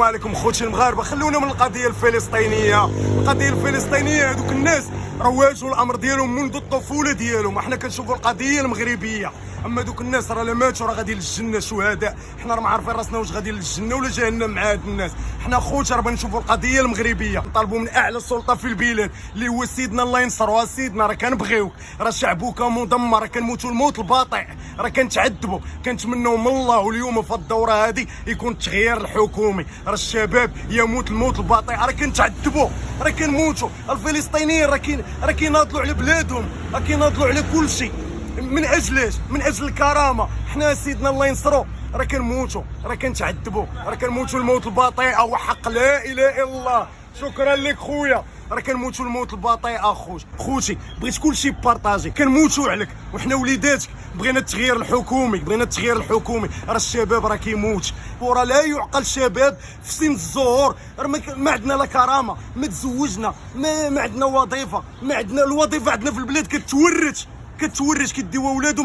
عليكم خوتي المغاربه، خلونا من القضيه الفلسطينيه. القضيه الفلسطينيه هذوك الناس راه واجهوا الامر ديالهم منذ الطفوله ديالهم. احنا كنشوفوا القضيه المغربيه، اما دوك الناس راه لا ماتوا راه غادي للجنه شهداء. حنا راه ما عارفين راسنا واش غادي للجنه ولا جهنم مع هاد الناس. حنا خوتي راه بنشوفوا القضيه المغربيه، نطالبوا من اعلى السلطه في البلاد اللي هو سيدنا الله ينصرو. سيدنا راه كنبغيوك، راه شعبك مدمر، راه كنموتوا الموت الباطئ، راه كنتعذبوا، كنتمنوا من الله واليوم في الدوره هذه يكون التغيير الحكومي. راه الشباب يموت الموت الباطئ، راه كنتعذبوا، راه كنموتوا. الفلسطينيين راه كيناضلوا على بلادهم، راه كيناضلوا على كل شيء. من اجل ايش؟ من اجل الكرامه. حنا سيدنا الله ينصرو راه كنموتوا، راه كنتعذبوا، راه كنموتوا الموت البطيء وحق لا اله الا الله. شكرا لك خويا. راه كنموتوا الموت البطيء خوتي، بغيت كلشي بارطاجي، كنموتوا عليك وحنا وليداتك. بغينا التغيير الحكومي، راه الشباب راه كيموت، وراه لا يعقل الشباب في سن الزهور. راه ما عندنا لا كرامه، ما تزوجنا، ما عندنا وظيفه، ما عندنا الوظيفه. عندنا في البلاد كتورث كديو ولادو